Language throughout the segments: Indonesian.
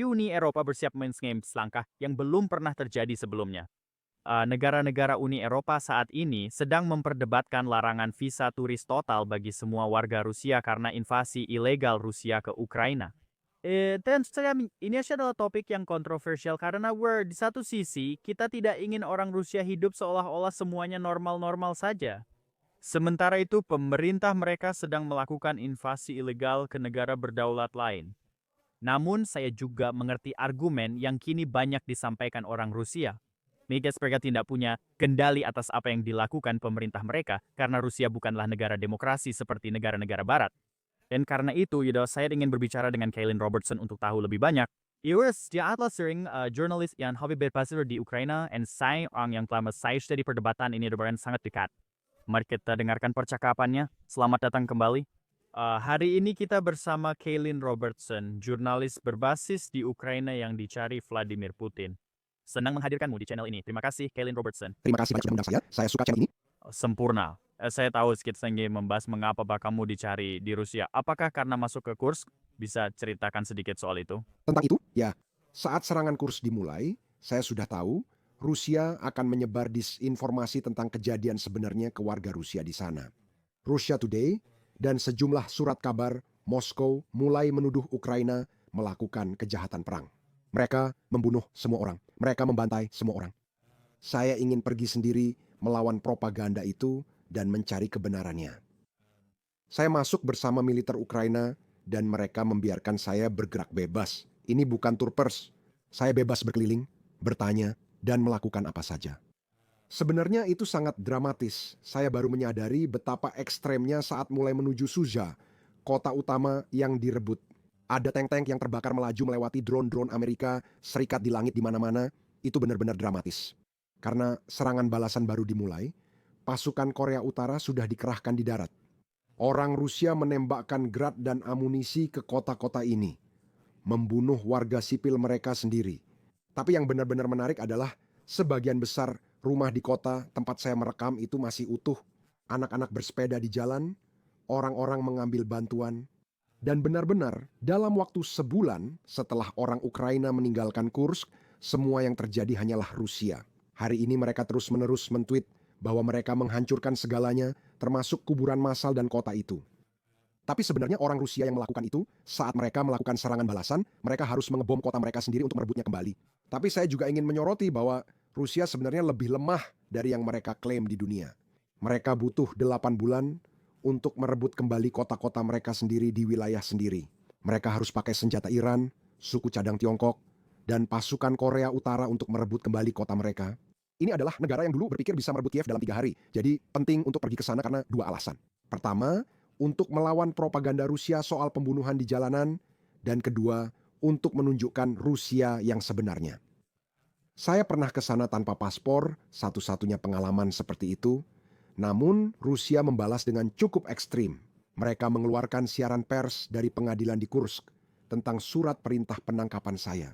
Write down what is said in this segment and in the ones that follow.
Uni Eropa bersiap mengambil langkah yang belum pernah terjadi sebelumnya. Negara-negara Uni Eropa saat ini sedang memperdebatkan larangan visa turis total bagi semua warga Rusia karena invasi ilegal Rusia ke Ukraina. Dan ini adalah topik yang kontroversial karena di satu sisi kita tidak ingin orang Rusia hidup seolah-olah semuanya normal-normal saja. Sementara itu pemerintah mereka sedang melakukan invasi ilegal ke negara berdaulat lain. Namun saya juga mengerti argumen yang kini banyak disampaikan orang Rusia. Mereka tidak punya kendali atas apa yang dilakukan pemerintah mereka karena Rusia bukanlah negara demokrasi seperti negara-negara barat. Dan karena itu, saya ingin berbicara dengan Kaylin Robertson untuk tahu lebih banyak. Dia adalah sering jurnalis yang hobi berpasir di Ukraina, dan saya orang yang telah saya dari perdebatan ini dengan sangat dekat. Mari kita dengarkan percakapannya. Selamat datang kembali. Hari ini kita bersama Kaylin Robertson, jurnalis berbasis di Ukraina yang dicari Vladimir Putin. Senang menghadirkanmu di channel ini. Terima kasih, Kaylin Robertson. Terima kasih banyak sudah mengundang saya. Saya suka channel ini. Sempurna. Saya tahu sedikit ingin membahas mengapa kamu dicari di Rusia. Apakah karena masuk ke Kursk? Bisa ceritakan sedikit soal itu? Tentang itu, ya, saat serangan Kursk dimulai, saya sudah tahu Rusia akan menyebar disinformasi tentang kejadian sebenarnya ke warga Rusia di sana. Russia Today dan sejumlah surat kabar Moskow mulai menuduh Ukraina melakukan kejahatan perang. Mereka membunuh semua orang. Mereka membantai semua orang. Saya ingin pergi sendiri melawan propaganda itu dan mencari kebenarannya. Saya masuk bersama militer Ukraina dan mereka membiarkan saya bergerak bebas. Ini bukan tour pers. Saya bebas berkeliling, bertanya, dan melakukan apa saja. Sebenarnya itu sangat dramatis. Saya baru menyadari betapa ekstremnya saat mulai menuju Suza, kota utama yang direbut. Ada tank-tank yang terbakar melaju melewati drone-drone Amerika Serikat di langit di mana-mana. Itu benar-benar dramatis. Karena serangan balasan baru dimulai, pasukan Korea Utara sudah dikerahkan di darat. Orang Rusia menembakkan grad dan amunisi ke kota-kota ini, membunuh warga sipil mereka sendiri. Tapi yang benar-benar menarik adalah sebagian besar rumah di kota tempat saya merekam itu masih utuh. Anak-anak bersepeda di jalan, orang-orang mengambil bantuan. Dan benar-benar dalam waktu sebulan setelah orang Ukraina meninggalkan Kursk, semua yang terjadi hanyalah Rusia. Hari ini mereka terus-menerus men-tweet bahwa mereka menghancurkan segalanya, termasuk kuburan massal dan kota itu. Tapi sebenarnya orang Rusia yang melakukan itu, saat mereka melakukan serangan balasan, mereka harus mengebom kota mereka sendiri untuk merebutnya kembali. Tapi saya juga ingin menyoroti bahwa Rusia sebenarnya lebih lemah dari yang mereka klaim di dunia. Mereka butuh 8 bulan untuk merebut kembali kota-kota mereka sendiri di wilayah sendiri. Mereka harus pakai senjata Iran, suku cadang Tiongkok, dan pasukan Korea Utara untuk merebut kembali kota mereka. Ini adalah negara yang dulu berpikir bisa merebut Kiev dalam 3 hari. Jadi penting untuk pergi ke sana karena 2 alasan. Pertama, untuk melawan propaganda Rusia soal pembunuhan di jalanan. Dan kedua, untuk menunjukkan Rusia yang sebenarnya. Saya pernah ke sana tanpa paspor, satu-satunya pengalaman seperti itu. Namun, Rusia membalas dengan cukup ekstrim. Mereka mengeluarkan siaran pers dari pengadilan di Kursk tentang surat perintah penangkapan saya.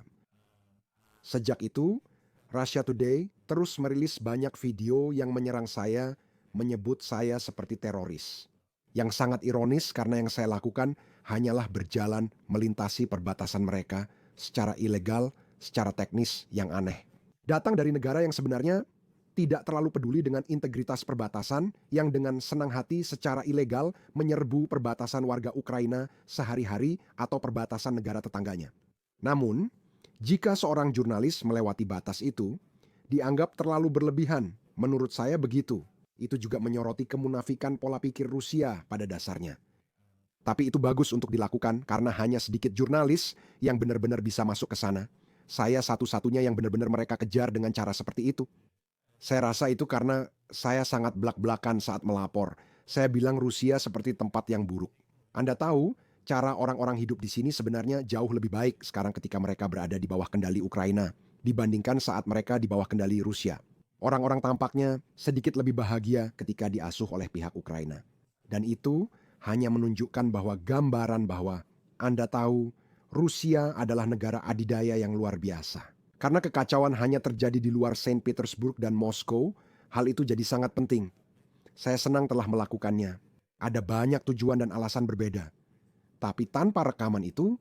Sejak itu, Russia Today terus merilis banyak video yang menyerang saya, menyebut saya seperti teroris. Yang sangat ironis karena yang saya lakukan hanyalah berjalan melintasi perbatasan mereka secara ilegal, secara teknis yang aneh. Datang dari negara yang sebenarnya tidak terlalu peduli dengan integritas perbatasan yang dengan senang hati secara ilegal menyerbu perbatasan warga Ukraina sehari-hari atau perbatasan negara tetangganya. Namun, jika seorang jurnalis melewati batas itu, dianggap terlalu berlebihan. Menurut saya begitu. Itu juga menyoroti kemunafikan pola pikir Rusia pada dasarnya. Tapi itu bagus untuk dilakukan karena hanya sedikit jurnalis yang benar-benar bisa masuk ke sana. Saya satu-satunya yang benar-benar mereka kejar dengan cara seperti itu. Saya rasa itu karena saya sangat belak-belakan saat melapor. Saya bilang Rusia seperti tempat yang buruk. Anda tahu, cara orang-orang hidup di sini sebenarnya jauh lebih baik sekarang ketika mereka berada di bawah kendali Ukraina dibandingkan saat mereka di bawah kendali Rusia. Orang-orang tampaknya sedikit lebih bahagia ketika diasuh oleh pihak Ukraina. Dan itu hanya menunjukkan bahwa gambaran bahwa Anda tahu Rusia adalah negara adidaya yang luar biasa. Karena kekacauan hanya terjadi di luar Saint Petersburg dan Moskow, hal itu jadi sangat penting. Saya senang telah melakukannya. Ada banyak tujuan dan alasan berbeda. Tapi tanpa rekaman itu,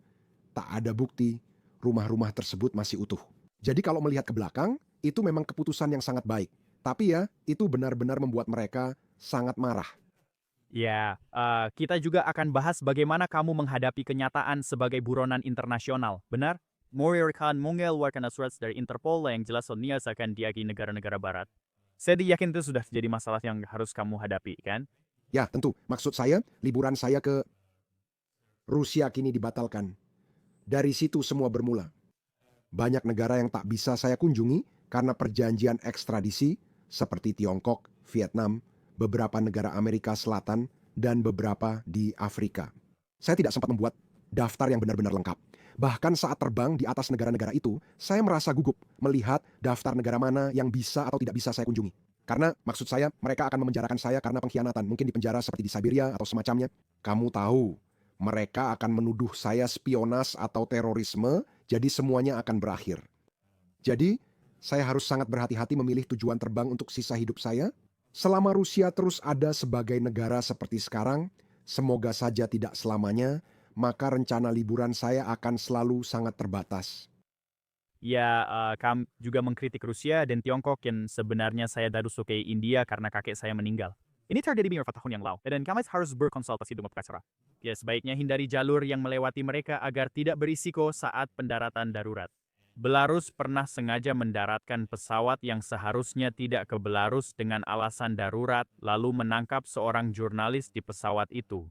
tak ada bukti rumah-rumah tersebut masih utuh. Jadi kalau melihat ke belakang, itu memang keputusan yang sangat baik. Tapi ya, itu benar-benar membuat mereka sangat marah. Ya, kita juga akan bahas bagaimana kamu menghadapi kenyataan sebagai buronan internasional, benar? Mengeluarkan mengeluarkan surat dari Interpol yang jelas Nias akan diakui negara-negara barat. Saya yakin itu sudah jadi masalah yang harus kamu hadapi, kan? Ya, tentu. Maksud saya, liburan saya ke Rusia kini dibatalkan. Dari situ semua bermula. Banyak negara yang tak bisa saya kunjungi karena perjanjian ekstradisi seperti Tiongkok, Vietnam, beberapa negara Amerika Selatan, dan beberapa di Afrika. Saya tidak sempat membuat daftar yang benar-benar lengkap. Bahkan saat terbang di atas negara-negara itu, saya merasa gugup melihat daftar negara mana yang bisa atau tidak bisa saya kunjungi. Karena maksud saya, mereka akan memenjarakan saya karena pengkhianatan, mungkin di penjara seperti di Siberia atau semacamnya. Kamu tahu, mereka akan menuduh saya spionas atau terorisme, jadi semuanya akan berakhir. Jadi, saya harus sangat berhati-hati memilih tujuan terbang untuk sisa hidup saya. Selama Rusia terus ada sebagai negara seperti sekarang, semoga saja tidak selamanya, maka rencana liburan saya akan selalu sangat terbatas. Ya, kamu juga mengkritik Rusia dan Tiongkok yang sebenarnya saya baru suka India karena kakek saya meninggal. Ini terjadi beberapa tahun yang lalu, dan kami harus berkonsultasi dengan pengacara. Ya, sebaiknya hindari jalur yang melewati mereka agar tidak berisiko saat pendaratan darurat. Belarus pernah sengaja mendaratkan pesawat yang seharusnya tidak ke Belarus dengan alasan darurat, lalu menangkap seorang jurnalis di pesawat itu.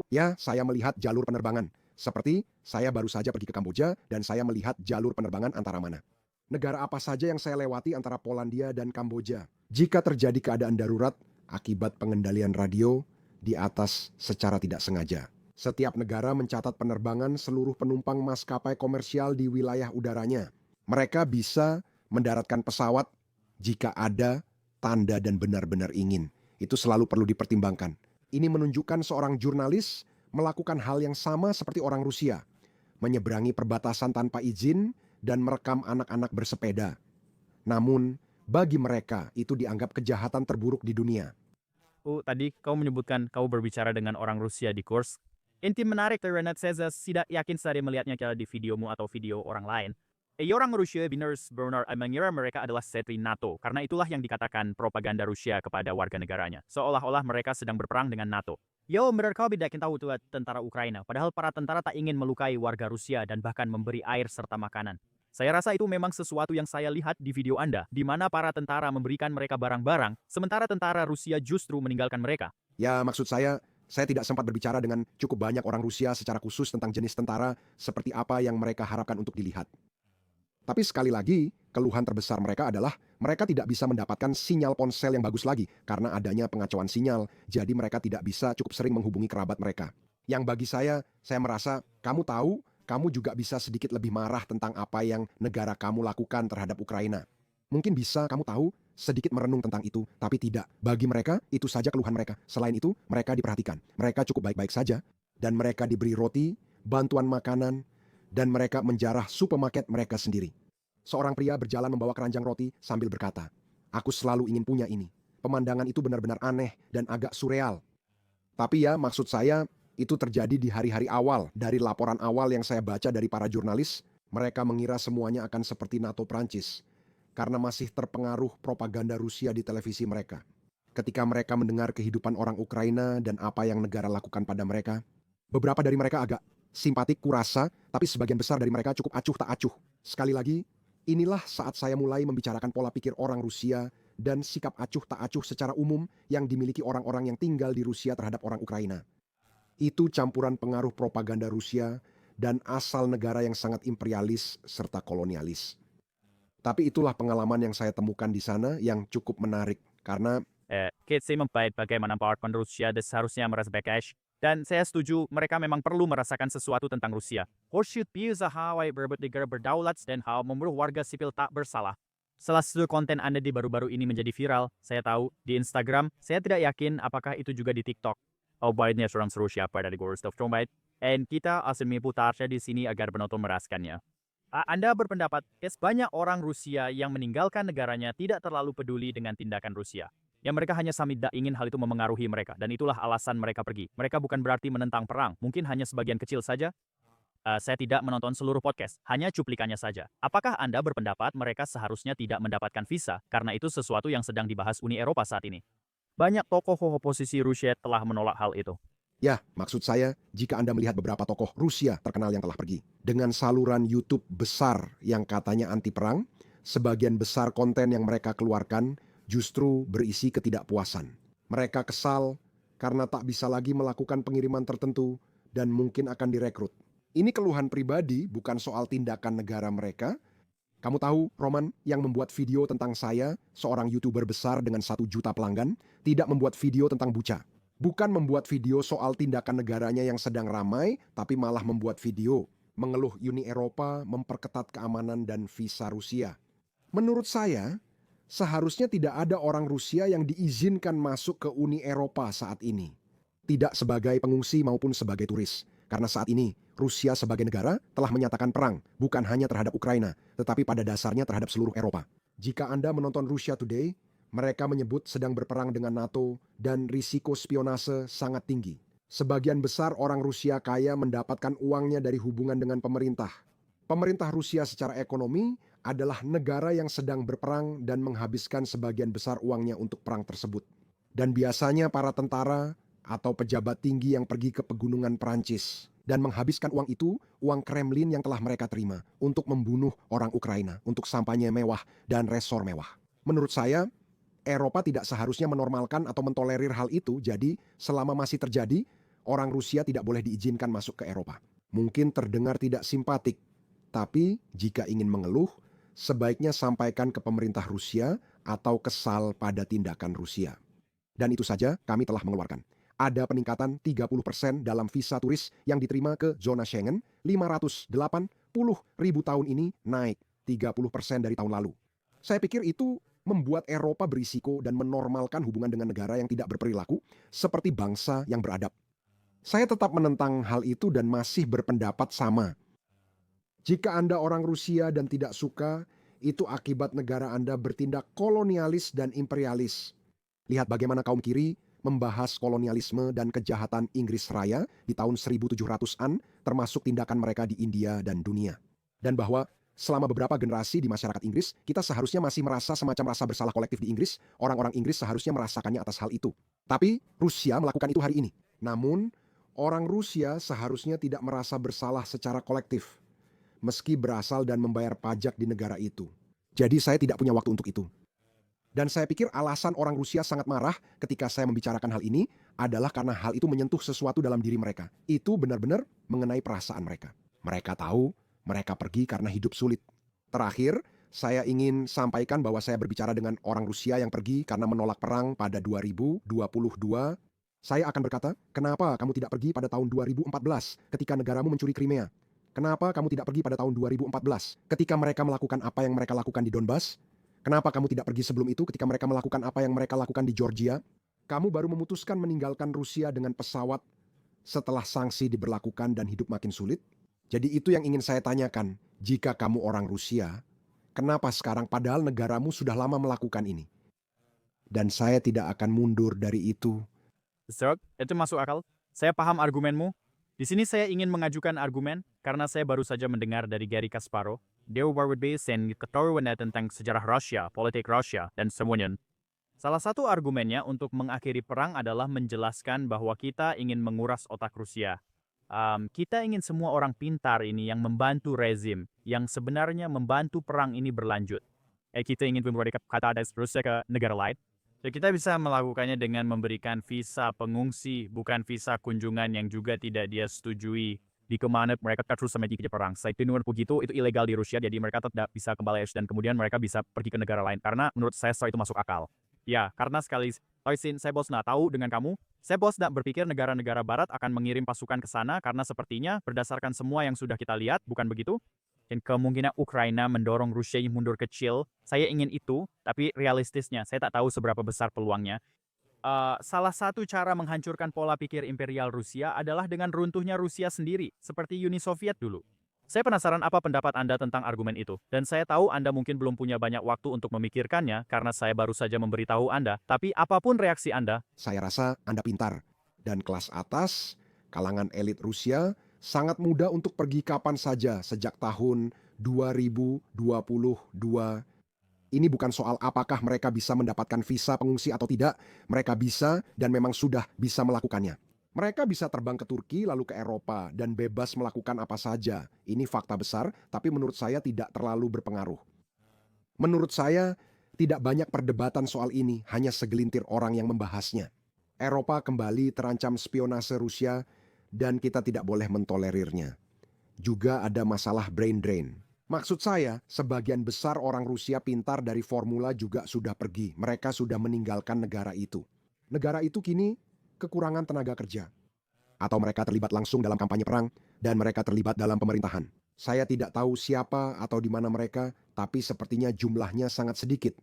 Ya, saya melihat jalur penerbangan. Seperti saya baru saja pergi ke Kamboja dan saya melihat jalur penerbangan antara mana. Negara apa saja yang saya lewati antara Polandia dan Kamboja. Jika terjadi keadaan darurat akibat pengendalian radio di atas secara tidak sengaja. Setiap negara mencatat penerbangan seluruh penumpang maskapai komersial di wilayah udaranya. Mereka bisa mendaratkan pesawat jika ada tanda dan benar-benar ingin. Itu selalu perlu dipertimbangkan. Ini menunjukkan seorang jurnalis melakukan hal yang sama seperti orang Rusia, menyeberangi perbatasan tanpa izin dan merekam anak-anak bersepeda. Namun, bagi mereka itu dianggap kejahatan terburuk di dunia. Tadi kau menyebutkan kau berbicara dengan orang Rusia di Kursk. Inti menarik dari Renat Seza tidak yakin saya melihatnya di videomu atau video orang lain. Orang Rusia benar mengira mereka adalah setri NATO, karena itulah yang dikatakan propaganda Rusia kepada warga negaranya, seolah-olah mereka sedang berperang dengan NATO. Mereka tidak tahu itu tentara Ukraina, padahal para tentara tak ingin melukai warga Rusia dan bahkan memberi air serta makanan. Saya rasa itu memang sesuatu yang saya lihat di video Anda, di mana para tentara memberikan mereka barang-barang, sementara tentara Rusia justru meninggalkan mereka. Ya, maksud saya tidak sempat berbicara dengan cukup banyak orang Rusia secara khusus tentang jenis tentara seperti apa yang mereka harapkan untuk dilihat. Tapi sekali lagi, keluhan terbesar mereka adalah mereka tidak bisa mendapatkan sinyal ponsel yang bagus lagi karena adanya pengacauan sinyal, jadi mereka tidak bisa cukup sering menghubungi kerabat mereka. Yang bagi saya merasa, kamu tahu, kamu juga bisa sedikit lebih marah tentang apa yang negara kamu lakukan terhadap Ukraina. Mungkin bisa kamu tahu, sedikit merenung tentang itu, tapi tidak. Bagi mereka, itu saja keluhan mereka. Selain itu, mereka diperhatikan. Mereka cukup baik-baik saja, dan mereka diberi roti, bantuan makanan, dan mereka menjarah supermarket mereka sendiri. Seorang pria berjalan membawa keranjang roti sambil berkata, "Aku selalu ingin punya ini." Pemandangan itu benar-benar aneh dan agak surreal. Tapi ya, maksud saya, itu terjadi di hari-hari awal. Dari laporan awal yang saya baca dari para jurnalis, mereka mengira semuanya akan seperti NATO Prancis, karena masih terpengaruh propaganda Rusia di televisi mereka. Ketika mereka mendengar kehidupan orang Ukraina dan apa yang negara lakukan pada mereka, beberapa dari mereka agak simpatik kurasa, tapi sebagian besar dari mereka cukup acuh tak acuh. Sekali lagi, inilah saat saya mulai membicarakan pola pikir orang Rusia dan sikap acuh tak acuh secara umum yang dimiliki orang-orang yang tinggal di Rusia terhadap orang Ukraina. Itu campuran pengaruh propaganda Rusia dan asal negara yang sangat imperialis serta kolonialis. Tapi itulah pengalaman yang saya temukan di sana yang cukup menarik karena Kita membaik bagaimana para Rusia seharusnya merasa baik. Dan saya setuju, mereka memang perlu merasakan sesuatu tentang Rusia. Horseshoe bisa Hawaii berebut negara berdaulat dan hal membunuh warga sipil tak bersalah. Salah satu konten Anda di baru-baru ini menjadi viral, saya tahu, di Instagram, saya tidak yakin apakah itu juga di TikTok. Baiknya seorang Rusia pada di Gorstov Trombite, dan kita asal memutarnya di sini agar penonton merasakannya. Anda berpendapat, banyak orang Rusia yang meninggalkan negaranya tidak terlalu peduli dengan tindakan Rusia. Yang mereka hanya tidak ingin hal itu memengaruhi mereka, dan itulah alasan mereka pergi. Mereka bukan berarti menentang perang, mungkin hanya sebagian kecil saja. Saya tidak menonton seluruh podcast, hanya cuplikannya saja. Apakah Anda berpendapat mereka seharusnya tidak mendapatkan visa karena itu sesuatu yang sedang dibahas Uni Eropa saat ini? Banyak tokoh oposisi Rusia telah menolak hal itu. Ya, maksud saya, jika Anda melihat beberapa tokoh Rusia terkenal yang telah pergi, dengan saluran YouTube besar yang katanya anti perang, sebagian besar konten yang mereka keluarkan justru berisi ketidakpuasan. Mereka kesal karena tak bisa lagi melakukan pengiriman tertentu dan mungkin akan direkrut. Ini keluhan pribadi, bukan soal tindakan negara mereka. Kamu tahu, Roman, yang membuat video tentang saya, seorang YouTuber besar dengan 1 juta pelanggan, tidak membuat video tentang Bucha. Bukan membuat video soal tindakan negaranya yang sedang ramai, tapi malah membuat video mengeluh Uni Eropa memperketat keamanan dan visa Rusia. Menurut saya, seharusnya tidak ada orang Rusia yang diizinkan masuk ke Uni Eropa saat ini. Tidak sebagai pengungsi maupun sebagai turis. Karena saat ini, Rusia sebagai negara telah menyatakan perang, bukan hanya terhadap Ukraina, tetapi pada dasarnya terhadap seluruh Eropa. Jika Anda menonton Russia Today, mereka menyebut sedang berperang dengan NATO dan risiko spionase sangat tinggi. Sebagian besar orang Rusia kaya mendapatkan uangnya dari hubungan dengan pemerintah. Pemerintah Rusia secara ekonomi adalah negara yang sedang berperang dan menghabiskan sebagian besar uangnya untuk perang tersebut. Dan biasanya para tentara atau pejabat tinggi yang pergi ke pegunungan Prancis dan menghabiskan uang itu, uang Kremlin yang telah mereka terima untuk membunuh orang Ukraina, untuk sampahnya mewah dan resor mewah. Menurut saya, Eropa tidak seharusnya menormalkan atau mentolerir hal itu, jadi selama masih terjadi, orang Rusia tidak boleh diizinkan masuk ke Eropa. Mungkin terdengar tidak simpatik, tapi jika ingin mengeluh, sebaiknya sampaikan ke pemerintah Rusia atau kesal pada tindakan Rusia. Dan itu saja kami telah mengeluarkan. Ada peningkatan 30% dalam visa turis yang diterima ke zona Schengen, 580 ribu tahun ini naik 30% dari tahun lalu. Saya pikir itu membuat Eropa berisiko dan menormalkan hubungan dengan negara yang tidak berperilaku seperti bangsa yang beradab. Saya tetap menentang hal itu dan masih berpendapat sama. Jika Anda orang Rusia dan tidak suka, itu akibat negara Anda bertindak kolonialis dan imperialis. Lihat bagaimana kaum kiri membahas kolonialisme dan kejahatan Inggris Raya di tahun 1700-an, termasuk tindakan mereka di India dan dunia. Dan bahwa selama beberapa generasi di masyarakat Inggris, kita seharusnya masih merasa semacam rasa bersalah kolektif di Inggris. Orang-orang Inggris seharusnya merasakannya atas hal itu. Tapi Rusia melakukan itu hari ini. Namun, orang Rusia seharusnya tidak merasa bersalah secara kolektif, meski berasal dan membayar pajak di negara itu. Jadi saya tidak punya waktu untuk itu. Dan saya pikir alasan orang Rusia sangat marah ketika saya membicarakan hal ini adalah karena hal itu menyentuh sesuatu dalam diri mereka. Itu benar-benar mengenai perasaan mereka. Mereka tahu mereka pergi karena hidup sulit. Terakhir, saya ingin sampaikan bahwa saya berbicara dengan orang Rusia yang pergi karena menolak perang pada 2022. Saya akan berkata, kenapa kamu tidak pergi pada tahun 2014 ketika negaramu mencuri Crimea? Kenapa kamu tidak pergi pada tahun 2014 ketika mereka melakukan apa yang mereka lakukan di Donbas? Kenapa kamu tidak pergi sebelum itu ketika mereka melakukan apa yang mereka lakukan di Georgia? Kamu baru memutuskan meninggalkan Rusia dengan pesawat setelah sanksi diberlakukan dan hidup makin sulit? Jadi itu yang ingin saya tanyakan. Jika kamu orang Rusia, kenapa sekarang padahal negaramu sudah lama melakukan ini? Dan saya tidak akan mundur dari itu. Zerg, itu masuk akal. Saya paham argumenmu. Di sini saya ingin mengajukan argumen karena saya baru saja mendengar dari Gary Kasparov. Dia Warwood-based dan ketahuannya tentang sejarah Rusia, politik Rusia, dan semuanya. Salah satu argumennya untuk mengakhiri perang adalah menjelaskan bahwa kita ingin menguras otak Rusia. Kita ingin semua orang pintar ini yang membantu rezim, yang sebenarnya membantu perang ini berlanjut. Kita ingin memberikan kata dari Rusia ke negara lain. Jadi kita bisa melakukannya dengan memberikan visa pengungsi, bukan visa kunjungan yang juga tidak dia setujui di kemana mereka terus sampai di perang. Selain itu begitu, itu ilegal di Rusia, jadi mereka tidak bisa kembali dan kemudian mereka bisa pergi ke negara lain. Karena menurut saya itu masuk akal. Ya, karena sekali saya bos nggak tahu dengan kamu, saya bos tidak berpikir negara-negara barat akan mengirim pasukan ke sana karena sepertinya berdasarkan semua yang sudah kita lihat, bukan begitu? Dan kemungkinan Ukraina mendorong Rusia yang mundur kecil, saya ingin itu, tapi realistisnya, saya tak tahu seberapa besar peluangnya. Salah satu cara menghancurkan pola pikir imperial Rusia adalah dengan runtuhnya Rusia sendiri, seperti Uni Soviet dulu. Saya penasaran apa pendapat Anda tentang argumen itu, dan saya tahu Anda mungkin belum punya banyak waktu untuk memikirkannya karena saya baru saja memberitahu Anda, tapi apapun reaksi Anda, Saya rasa Anda pintar. Dan kelas atas, kalangan elit Rusia, Sangat mudah untuk pergi kapan saja sejak tahun 2022. Ini bukan soal apakah mereka bisa mendapatkan visa pengungsi atau tidak, mereka bisa dan memang sudah bisa melakukannya. Mereka bisa terbang ke Turki lalu ke Eropa dan bebas melakukan apa saja. Ini fakta besar, tapi menurut saya tidak terlalu berpengaruh. Menurut saya, tidak banyak perdebatan soal ini, hanya segelintir orang yang membahasnya. Eropa kembali terancam spionase Rusia dan kita tidak boleh mentolerirnya. Juga ada masalah brain drain. Maksud saya, sebagian besar orang Rusia pintar dari formula juga sudah pergi. Mereka sudah meninggalkan negara itu. Negara itu kini kekurangan tenaga kerja. Atau mereka terlibat langsung dalam kampanye perang dan mereka terlibat dalam pemerintahan. Saya tidak tahu siapa atau di mana mereka, tapi sepertinya jumlahnya sangat sedikit.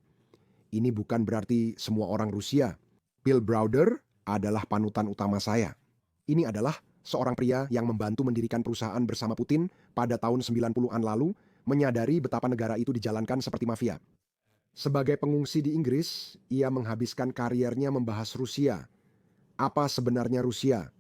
Ini bukan berarti semua orang Rusia. Bill Browder adalah panutan utama saya. Ini adalah seorang pria yang membantu mendirikan perusahaan bersama Putin pada tahun 90-an lalu, menyadari betapa negara itu dijalankan seperti mafia. Sebagai pengungsi di Inggris, ia menghabiskan kariernya membahas Rusia. Apa sebenarnya Rusia?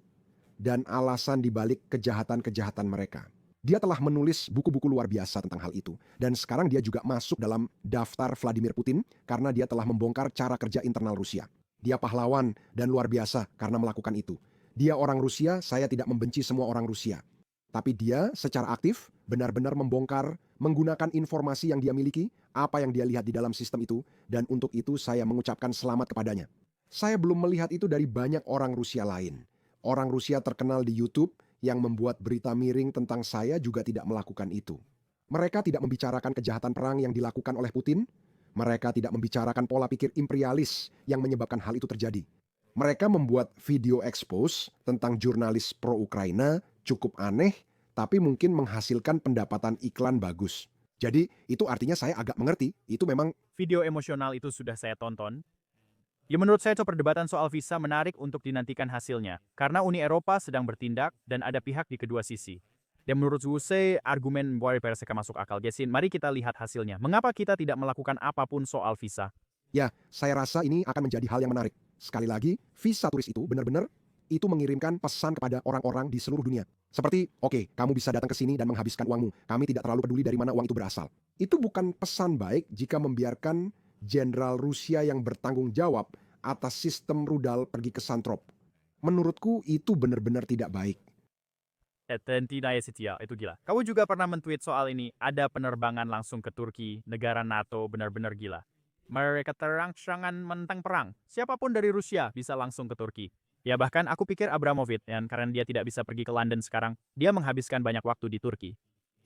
Dan alasan dibalik kejahatan-kejahatan mereka. Dia telah menulis buku-buku luar biasa tentang hal itu. Dan sekarang dia juga masuk dalam daftar Vladimir Putin karena dia telah membongkar cara kerja internal Rusia. Dia pahlawan dan luar biasa karena melakukan itu. Dia orang Rusia, saya tidak membenci semua orang Rusia. Tapi dia secara aktif benar-benar membongkar, menggunakan informasi yang dia miliki, apa yang dia lihat di dalam sistem itu, dan untuk itu saya mengucapkan selamat kepadanya. Saya belum melihat itu dari banyak orang Rusia lain. Orang Rusia terkenal di YouTube yang membuat berita miring tentang saya juga tidak melakukan itu. Mereka tidak membicarakan kejahatan perang yang dilakukan oleh Putin. Mereka tidak membicarakan pola pikir imperialis yang menyebabkan hal itu terjadi. Mereka membuat video expose tentang jurnalis pro-Ukraina cukup aneh, tapi mungkin menghasilkan pendapatan iklan bagus. Jadi itu artinya saya agak mengerti, itu memang Video emosional itu sudah saya tonton. Ya menurut saya itu perdebatan soal visa menarik untuk dinantikan hasilnya. Karena Uni Eropa sedang bertindak dan ada pihak di kedua sisi. Dan menurut saya argumen Boy Perseka masuk akal. Jasin, mari kita lihat hasilnya. Mengapa kita tidak melakukan apapun soal visa? ya, saya rasa ini akan menjadi hal yang menarik. Sekali lagi, visa turis itu benar-benar itu mengirimkan pesan kepada orang-orang di seluruh dunia. Seperti, oke, kamu bisa datang ke sini dan menghabiskan uangmu. Kami tidak terlalu peduli dari mana uang itu berasal. Itu bukan pesan baik jika membiarkan jenderal Rusia yang bertanggung jawab atas sistem rudal pergi ke Santrop. Menurutku itu benar-benar tidak baik. Itu gila. Kamu juga pernah men-tweet soal ini. Ada penerbangan langsung ke Turki, negara NATO benar-benar gila. Mereka terang-terangan menentang perang. Siapapun dari Rusia bisa langsung ke Turki. Ya bahkan aku pikir Abramovich, karena dia tidak bisa pergi ke London sekarang, dia menghabiskan banyak waktu di Turki.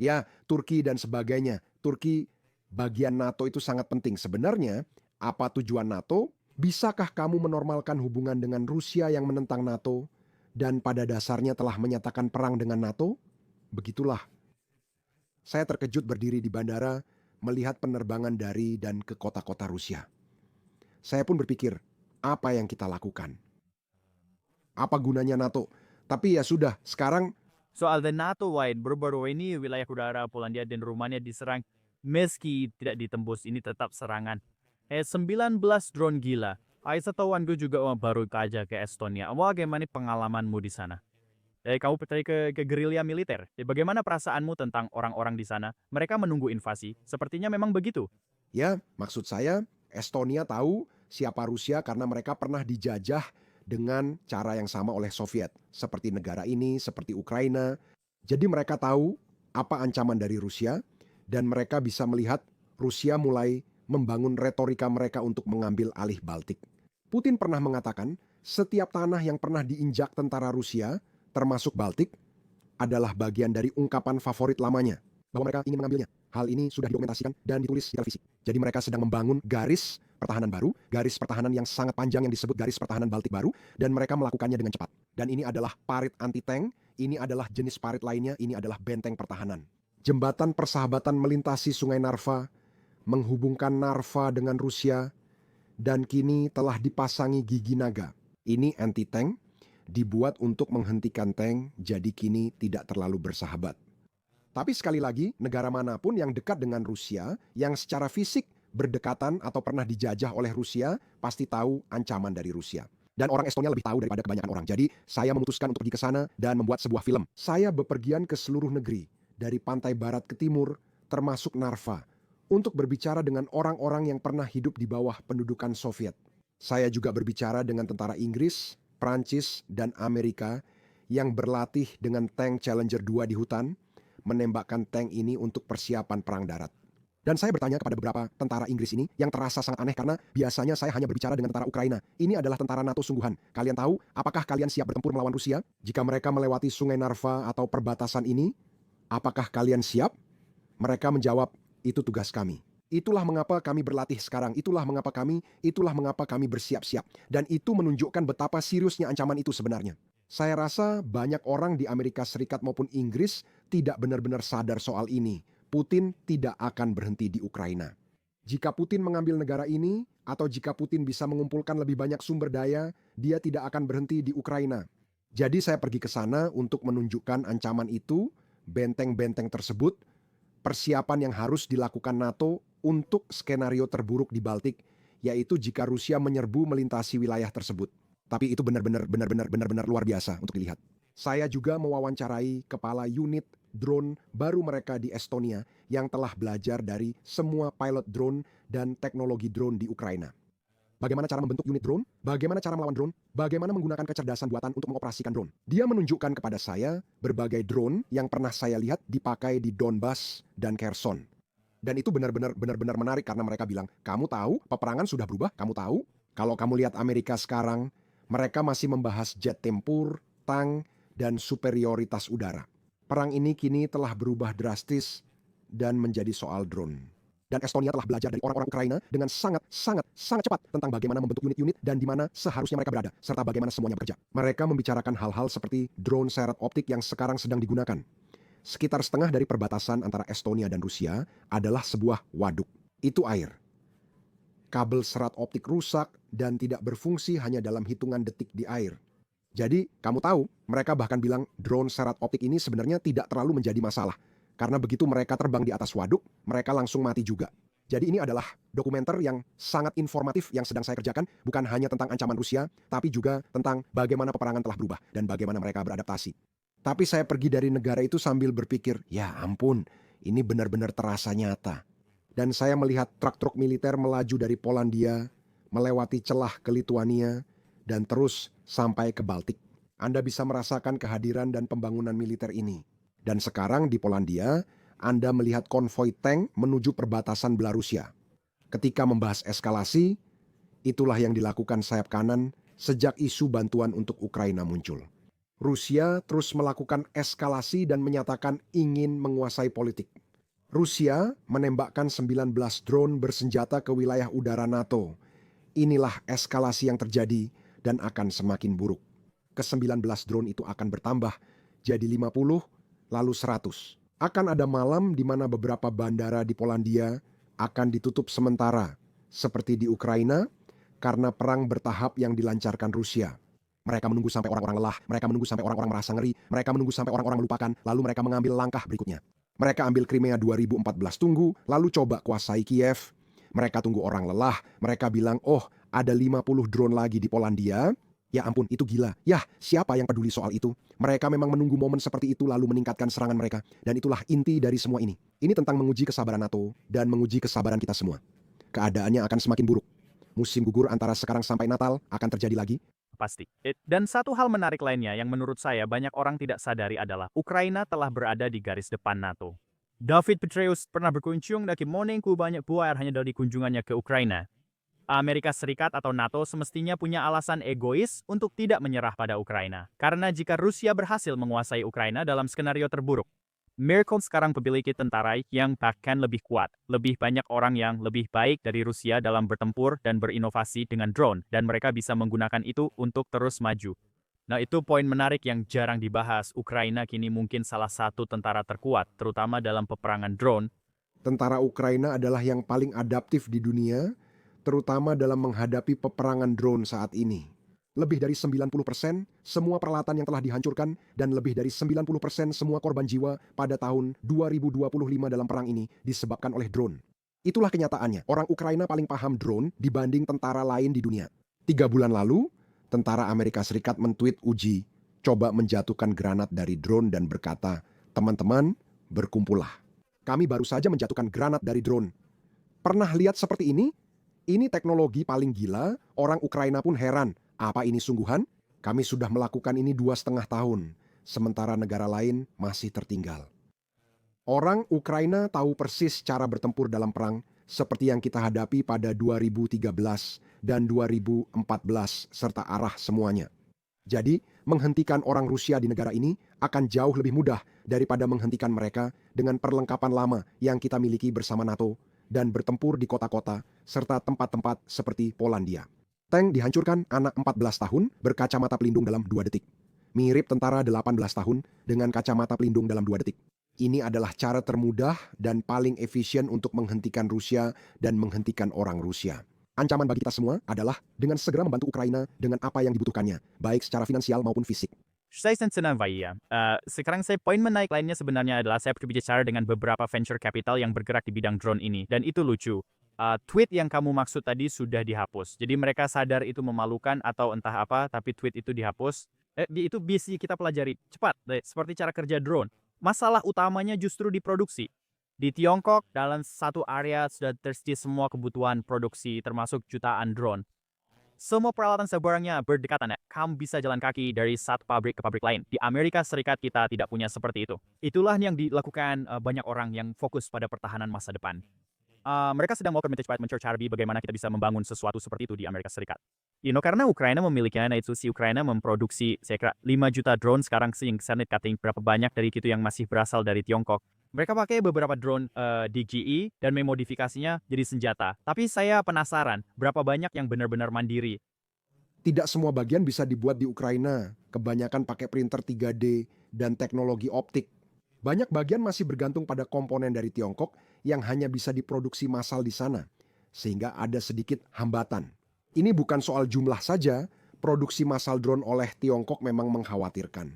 Ya, Turki dan sebagainya. Turki bagian NATO itu sangat penting. Sebenarnya, apa tujuan NATO? Bisakah kamu menormalkan hubungan dengan Rusia yang menentang NATO dan pada dasarnya telah menyatakan perang dengan NATO? Begitulah. Saya terkejut berdiri di bandara melihat penerbangan dari dan ke kota-kota Rusia. Saya pun berpikir, apa yang kita lakukan? Apa gunanya NATO? Tapi ya sudah, sekarang Soal the NATO-wide, baru-baru ini wilayah udara Polandia dan Rumania diserang. Meski tidak ditembus, ini tetap serangan. 19 drone gila. Setahuanku juga baru aja ke Estonia. Bagaimana pengalamanmu di sana? Kamu tadi ke gerilya militer. Bagaimana perasaanmu tentang orang-orang di sana? Mereka menunggu invasi. Sepertinya memang begitu. ya, maksud saya, Estonia tahu siapa Rusia karena mereka pernah dijajah dengan cara yang sama oleh Soviet. Seperti negara ini, seperti Ukraina. Jadi mereka tahu apa ancaman dari Rusia dan mereka bisa melihat Rusia mulai membangun retorika mereka untuk mengambil alih Baltik. Putin pernah mengatakan, setiap tanah yang pernah diinjak tentara Rusia, termasuk Baltik, adalah bagian dari ungkapan favorit lamanya, bahwa mereka ingin mengambilnya. Hal ini sudah didokumentasikan dan ditulis di televisi. Jadi mereka sedang membangun garis pertahanan baru, garis pertahanan yang sangat panjang yang disebut garis pertahanan Baltik baru, dan mereka melakukannya dengan cepat. Dan ini adalah parit anti-tank, ini adalah jenis parit lainnya, ini adalah benteng pertahanan. Jembatan persahabatan melintasi sungai Narva, menghubungkan Narva dengan Rusia, dan kini telah dipasangi gigi naga. Ini anti-tank, dibuat untuk menghentikan tank, jadi kini tidak terlalu bersahabat. Tapi sekali lagi, negara manapun yang dekat dengan Rusia, yang secara fisik berdekatan atau pernah dijajah oleh Rusia, pasti tahu ancaman dari Rusia. Dan orang Estonia lebih tahu daripada kebanyakan orang. Jadi, saya memutuskan untuk pergi ke sana dan membuat sebuah film. Saya bepergian ke seluruh negeri, dari pantai barat ke timur, termasuk Narva, untuk berbicara dengan orang-orang yang pernah hidup di bawah pendudukan Soviet. Saya juga berbicara dengan tentara Inggris, Prancis, dan Amerika yang berlatih dengan tank Challenger 2 di hutan, menembakkan tank ini untuk persiapan perang darat. Dan saya bertanya kepada beberapa tentara Inggris ini yang terasa sangat aneh karena biasanya saya hanya berbicara dengan tentara Ukraina. Ini adalah tentara NATO sungguhan. Kalian tahu apakah kalian siap bertempur melawan Rusia? Jika mereka melewati sungai Narva atau perbatasan ini, apakah kalian siap? Mereka menjawab, itu tugas kami. Itulah mengapa kami berlatih sekarang, itulah mengapa kami bersiap-siap. Dan itu menunjukkan betapa seriusnya ancaman itu sebenarnya. Saya rasa banyak orang di Amerika Serikat maupun Inggris tidak benar-benar sadar soal ini. Putin tidak akan berhenti di Ukraina. Jika Putin mengambil negara ini, atau jika Putin bisa mengumpulkan lebih banyak sumber daya, dia tidak akan berhenti di Ukraina. Jadi saya pergi ke sana untuk menunjukkan ancaman itu, benteng-benteng tersebut, persiapan yang harus dilakukan NATO untuk skenario terburuk di Baltik, yaitu jika Rusia menyerbu melintasi wilayah tersebut. Tapi itu benar-benar luar biasa untuk dilihat. Saya juga mewawancarai kepala unit drone baru mereka di Estonia yang telah belajar dari semua pilot drone dan teknologi drone di Ukraina. Bagaimana cara membentuk unit drone? Bagaimana cara melawan drone? Bagaimana menggunakan kecerdasan buatan untuk mengoperasikan drone? Dia menunjukkan kepada saya berbagai drone yang pernah saya lihat dipakai di Donbas dan Kherson. Dan itu benar-benar menarik karena mereka bilang, kamu tahu peperangan sudah berubah, kamu tahu? Kalau kamu lihat Amerika sekarang, mereka masih membahas jet tempur, tank, dan superioritas udara. Perang ini kini telah berubah drastis dan menjadi soal drone. Dan Estonia telah belajar dari orang-orang Ukraina dengan sangat cepat tentang bagaimana membentuk unit-unit dan di mana seharusnya mereka berada, serta bagaimana semuanya bekerja. Mereka membicarakan hal-hal seperti drone seret optik yang sekarang sedang digunakan. Sekitar setengah dari perbatasan antara Estonia dan Rusia adalah sebuah waduk. Itu air. Kabel serat optik rusak dan tidak berfungsi hanya dalam hitungan detik di air. Jadi, kamu tahu, mereka bahkan bilang drone serat optik ini sebenarnya tidak terlalu menjadi masalah. Karena begitu mereka terbang di atas waduk, mereka langsung mati juga. Jadi ini adalah dokumenter yang sangat informatif yang sedang saya kerjakan, bukan hanya tentang ancaman Rusia, tapi juga tentang bagaimana peperangan telah berubah dan bagaimana mereka beradaptasi. Tapi saya pergi dari negara itu sambil berpikir, ya ampun, ini benar-benar terasa nyata. Dan saya melihat truk-truk militer melaju dari Polandia, melewati celah ke Lituania, dan terus sampai ke Baltik. Anda bisa merasakan kehadiran dan pembangunan militer ini. Dan sekarang di Polandia, Anda melihat konvoi tank menuju perbatasan Belarusia. Ketika membahas eskalasi, itulah yang dilakukan sayap kanan sejak isu bantuan untuk Ukraina muncul. Rusia terus melakukan eskalasi dan menyatakan ingin menguasai politik. Rusia menembakkan 19 drone bersenjata ke wilayah udara NATO. Inilah eskalasi yang terjadi dan akan semakin buruk. Ke-19 drone itu akan bertambah jadi 50, lalu 100. Akan ada malam di mana beberapa bandara di Polandia akan ditutup sementara, seperti di Ukraina, karena perang bertahap yang dilancarkan Rusia. Mereka menunggu sampai orang-orang lelah, mereka menunggu sampai orang-orang merasa ngeri, mereka menunggu sampai orang-orang melupakan, lalu mereka mengambil langkah berikutnya. Mereka ambil Crimea 2014 tunggu, lalu coba kuasai Kiev. Mereka tunggu orang lelah, mereka bilang, oh ada 50 drone lagi di Polandia. Ya ampun, itu gila. Yah, siapa yang peduli soal itu? Mereka memang menunggu momen seperti itu lalu meningkatkan serangan mereka. Dan itulah inti dari semua ini. Ini tentang menguji kesabaran NATO dan menguji kesabaran kita semua. Keadaannya akan semakin buruk. Musim gugur antara sekarang sampai Natal akan terjadi lagi. Pasti. Dan satu hal menarik lainnya yang menurut saya banyak orang tidak sadari adalah Ukraina telah berada di garis depan NATO. David Petraeus pernah berkunjung dan Monenku banyak buah hanya dari kunjungannya ke Ukraina. Amerika Serikat atau NATO semestinya punya alasan egois untuk tidak menyerah pada Ukraina. Karena jika Rusia berhasil menguasai Ukraina dalam skenario terburuk, Merkel sekarang memiliki tentara yang bahkan lebih kuat. Lebih banyak orang yang lebih baik dari Rusia dalam bertempur dan berinovasi dengan drone, dan mereka bisa menggunakan itu untuk terus maju. Nah, itu poin menarik yang jarang dibahas. Ukraina kini mungkin salah satu tentara terkuat, terutama dalam peperangan drone. Tentara Ukraina adalah yang paling adaptif di dunia, terutama dalam menghadapi peperangan drone saat ini. Lebih dari 90% semua peralatan yang telah dihancurkan dan lebih dari 90% semua korban jiwa pada tahun 2025 dalam perang ini disebabkan oleh drone. Itulah kenyataannya, orang Ukraina paling paham drone dibanding tentara lain di dunia. 3 bulan lalu, tentara Amerika Serikat men-tweet uji coba menjatuhkan granat dari drone dan berkata, "Teman-teman, berkumpullah. Kami baru saja menjatuhkan granat dari drone." Pernah lihat seperti ini? Ini teknologi paling gila, orang Ukraina pun heran. Apa ini sungguhan? Kami sudah melakukan ini 2,5 tahun, sementara negara lain masih tertinggal. Orang Ukraina tahu persis cara bertempur dalam perang seperti yang kita hadapi pada 2013 dan 2014 serta arah semuanya. Jadi, menghentikan orang Rusia di negara ini akan jauh lebih mudah daripada menghentikan mereka dengan perlengkapan lama yang kita miliki bersama NATO dan bertempur di kota-kota serta tempat-tempat seperti Polandia. Tank dihancurkan anak 14 tahun berkacamata pelindung dalam 2 detik. Mirip tentara 18 tahun dengan kacamata pelindung dalam 2 detik. Ini adalah cara termudah dan paling efisien untuk menghentikan Rusia dan menghentikan orang Rusia. Ancaman bagi kita semua adalah dengan segera membantu Ukraina dengan apa yang dibutuhkannya, baik secara finansial maupun fisik. Saya senang ya. Sekarang poin menaik lainnya sebenarnya adalah saya berbicara dengan beberapa venture capital yang bergerak di bidang drone ini. Dan itu lucu. Tweet yang kamu maksud tadi sudah dihapus. Jadi mereka sadar itu memalukan atau entah apa, tapi tweet itu dihapus. Itu bisa kita pelajari cepat, seperti cara kerja drone. Masalah utamanya justru di produksi. Di Tiongkok, dalam satu area sudah tersedia semua kebutuhan produksi, termasuk jutaan drone. Semua peralatan sebarangnya berdekatan. Kamu bisa jalan kaki dari satu pabrik ke pabrik lain. Di Amerika Serikat kita tidak punya seperti itu. Itulah yang dilakukan banyak orang yang fokus pada pertahanan masa depan. Mereka sedang melakukan mencari bagaimana kita bisa membangun sesuatu seperti itu di Amerika Serikat. Karena Ukraina memilikinya, itu si Ukraina memproduksi, saya kira 5 juta drone sekarang sih yang saya cutting berapa banyak dari itu yang masih berasal dari Tiongkok. Mereka pakai beberapa drone DJI dan memodifikasinya jadi senjata. Tapi saya penasaran, berapa banyak yang benar-benar mandiri? Tidak semua bagian bisa dibuat di Ukraina, kebanyakan pakai printer 3D dan teknologi optik. Banyak bagian masih bergantung pada komponen dari Tiongkok yang hanya bisa diproduksi massal di sana, sehingga ada sedikit hambatan. Ini bukan soal jumlah saja, produksi massal drone oleh Tiongkok memang mengkhawatirkan.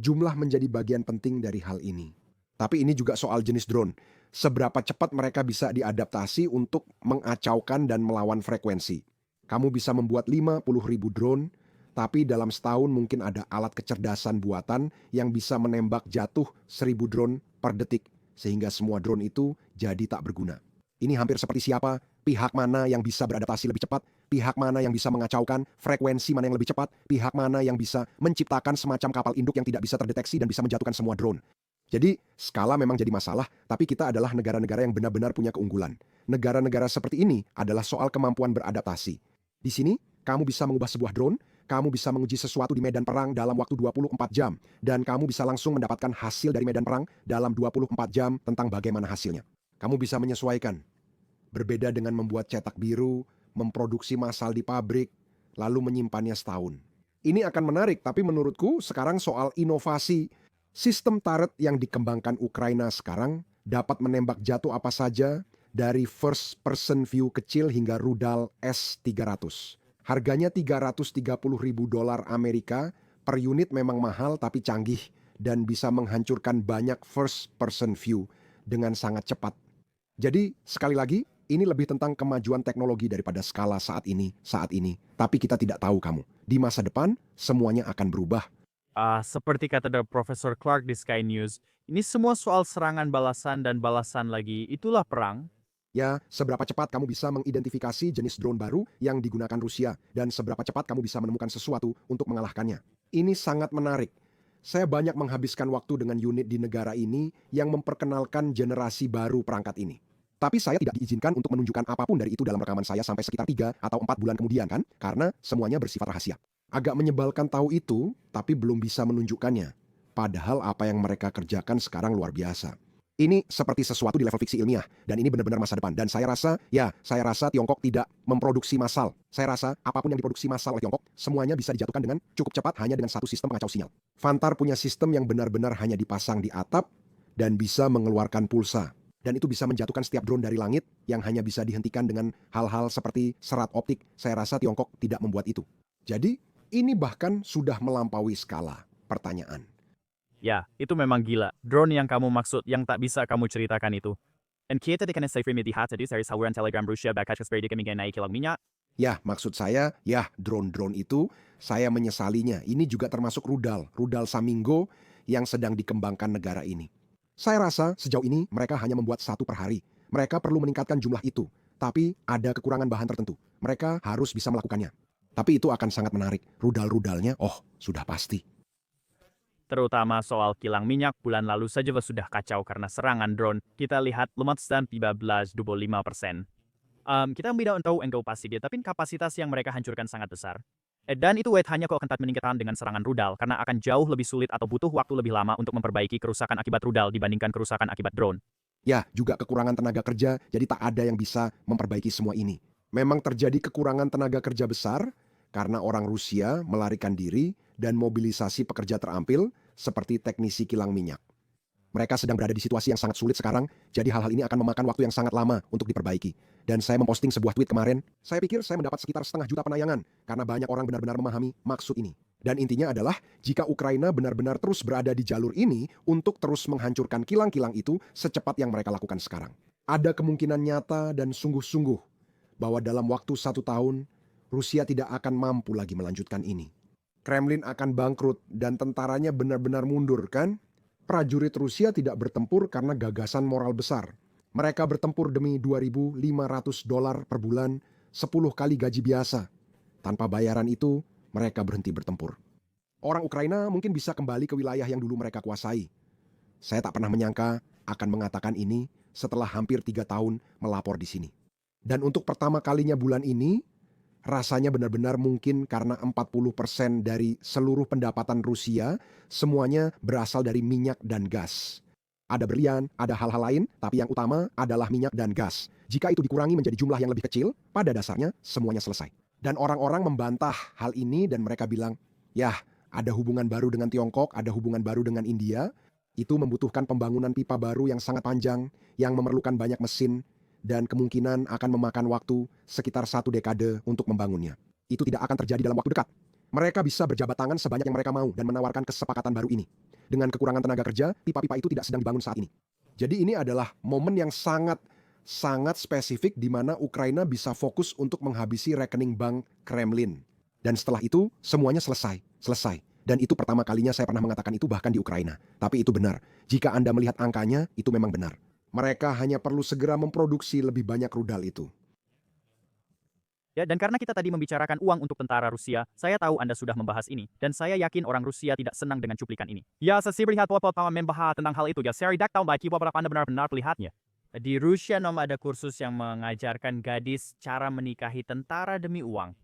Jumlah menjadi bagian penting dari hal ini. Tapi ini juga soal jenis drone. Seberapa cepat mereka bisa diadaptasi untuk mengacaukan dan melawan frekuensi. Kamu bisa membuat 50.000 drone, tapi dalam setahun mungkin ada alat kecerdasan buatan yang bisa menembak jatuh 1.000 drone per detik, sehingga semua drone itu jadi tak berguna. Ini hampir seperti siapa, pihak mana yang bisa beradaptasi lebih cepat, pihak mana yang bisa mengacaukan, frekuensi mana yang lebih cepat, pihak mana yang bisa menciptakan semacam kapal induk yang tidak bisa terdeteksi dan bisa menjatuhkan semua drone. Jadi, skala memang jadi masalah, tapi kita adalah negara-negara yang benar-benar punya keunggulan. Negara-negara seperti ini adalah soal kemampuan beradaptasi. Di sini, kamu bisa mengubah sebuah drone, kamu bisa menguji sesuatu di medan perang dalam waktu 24 jam, dan kamu bisa langsung mendapatkan hasil dari medan perang dalam 24 jam tentang bagaimana hasilnya. Kamu bisa menyesuaikan. Berbeda dengan membuat cetak biru, memproduksi massal di pabrik, lalu menyimpannya setahun. Ini akan menarik, tapi menurutku sekarang soal inovasi. Sistem turret yang dikembangkan Ukraina sekarang dapat menembak jatuh apa saja dari first person view kecil hingga rudal S-300. Harganya $330.000 Amerika per unit memang mahal tapi canggih dan bisa menghancurkan banyak first person view dengan sangat cepat. Jadi sekali lagi ini lebih tentang kemajuan teknologi daripada skala saat ini. Tapi kita tidak tahu kamu. Di masa depan semuanya akan berubah. Seperti kata Profesor Clark di Sky News, ini semua soal serangan balasan dan balasan lagi. Itulah perang. Ya, seberapa cepat kamu bisa mengidentifikasi jenis drone baru yang digunakan Rusia dan seberapa cepat kamu bisa menemukan sesuatu untuk mengalahkannya. Ini sangat menarik. Saya banyak menghabiskan waktu dengan unit di negara ini yang memperkenalkan generasi baru perangkat ini. Tapi saya tidak diizinkan untuk menunjukkan apapun dari itu dalam rekaman saya sampai sekitar 3 atau 4 bulan kemudian kan, karena semuanya bersifat rahasia. Agak menyebalkan tahu itu, tapi belum bisa menunjukkannya. Padahal apa yang mereka kerjakan sekarang luar biasa. Ini seperti sesuatu di level fiksi ilmiah, dan ini benar-benar masa depan. Dan saya rasa Tiongkok tidak memproduksi massal. Saya rasa apapun yang diproduksi massal oleh Tiongkok, semuanya bisa dijatuhkan dengan cukup cepat hanya dengan satu sistem pengacau sinyal. Vantar punya sistem yang benar-benar hanya dipasang di atap dan bisa mengeluarkan pulsa. Dan itu bisa menjatuhkan setiap drone dari langit yang hanya bisa dihentikan dengan hal-hal seperti serat optik. Saya rasa Tiongkok tidak membuat itu. Jadi, ini bahkan sudah melampaui skala. Pertanyaan. Ya, itu memang gila. Drone yang kamu maksud yang tak bisa kamu ceritakan itu. And kita di kanan saya frame di hati dari saluran Telegram Rusia bakal seperti kami naik kilang minyak. Ya, maksud saya, ya drone-drone itu saya menyesalinya. Ini juga termasuk rudal, rudal Samingo yang sedang dikembangkan negara ini. Saya rasa sejauh ini mereka hanya membuat satu per hari. Mereka perlu meningkatkan jumlah itu, tapi ada kekurangan bahan tertentu. Mereka harus bisa melakukannya. Tapi itu akan sangat menarik. Rudal-rudalnya, oh sudah pasti. Terutama soal kilang minyak, bulan lalu saja sudah kacau karena serangan drone. Kita lihat lumayan 15-25%. Kita tidak tahu engkau pasti dia, tapi kapasitas yang mereka hancurkan sangat besar. Dan itu hanya kok akan meningkatkan dengan serangan rudal, karena akan jauh lebih sulit atau butuh waktu lebih lama untuk memperbaiki kerusakan akibat rudal dibandingkan kerusakan akibat drone. Ya, juga kekurangan tenaga kerja, jadi tak ada yang bisa memperbaiki semua ini. Memang terjadi kekurangan tenaga kerja besar karena orang Rusia melarikan diri dan mobilisasi pekerja terampil seperti teknisi kilang minyak. Mereka sedang berada di situasi yang sangat sulit sekarang, jadi hal-hal ini akan memakan waktu yang sangat lama untuk diperbaiki. Dan saya memposting sebuah tweet kemarin, saya pikir saya mendapat sekitar 500.000 penayangan, karena banyak orang benar-benar memahami maksud ini. Dan intinya adalah, jika Ukraina benar-benar terus berada di jalur ini untuk terus menghancurkan kilang-kilang itu secepat yang mereka lakukan sekarang. Ada kemungkinan nyata dan sungguh-sungguh bahwa dalam waktu 1 tahun, Rusia tidak akan mampu lagi melanjutkan ini. Kremlin akan bangkrut dan tentaranya benar-benar mundur, kan? Prajurit Rusia tidak bertempur karena gagasan moral besar. Mereka bertempur demi $2.500 per bulan, 10 kali gaji biasa. Tanpa bayaran itu, mereka berhenti bertempur. Orang Ukraina mungkin bisa kembali ke wilayah yang dulu mereka kuasai. Saya tak pernah menyangka akan mengatakan ini setelah hampir 3 tahun melapor di sini. Dan untuk pertama kalinya bulan ini, rasanya benar-benar mungkin karena 40% dari seluruh pendapatan Rusia semuanya berasal dari minyak dan gas. Ada berlian, ada hal-hal lain, tapi yang utama adalah minyak dan gas. Jika itu dikurangi menjadi jumlah yang lebih kecil, pada dasarnya semuanya selesai. Dan orang-orang membantah hal ini dan mereka bilang, ya ada hubungan baru dengan Tiongkok, ada hubungan baru dengan India, itu membutuhkan pembangunan pipa baru yang sangat panjang, yang memerlukan banyak mesin, dan kemungkinan akan memakan waktu sekitar 1 dekade untuk membangunnya. Itu tidak akan terjadi dalam waktu dekat. Mereka bisa berjabat tangan sebanyak yang mereka mau dan menawarkan kesepakatan baru ini. Dengan kekurangan tenaga kerja, pipa-pipa itu tidak sedang dibangun saat ini. Jadi ini adalah momen yang sangat spesifik di mana Ukraina bisa fokus untuk menghabisi rekening bank Kremlin. Dan setelah itu, semuanya selesai. Dan itu pertama kalinya saya pernah mengatakan itu bahkan di Ukraina. Tapi itu benar. Jika Anda melihat angkanya, itu memang benar. Mereka hanya perlu segera memproduksi lebih banyak rudal itu. Ya, dan karena kita tadi membicarakan uang untuk tentara Rusia, saya tahu Anda sudah membahas ini, dan saya yakin orang Rusia tidak senang dengan cuplikan ini. Ya, saya lihat beberapa membahas tentang hal itu, ya, saya tidak tahu bagi beberapa Anda benar-benar melihatnya. Di Rusia ada kursus yang mengajarkan gadis cara menikahi tentara demi uang.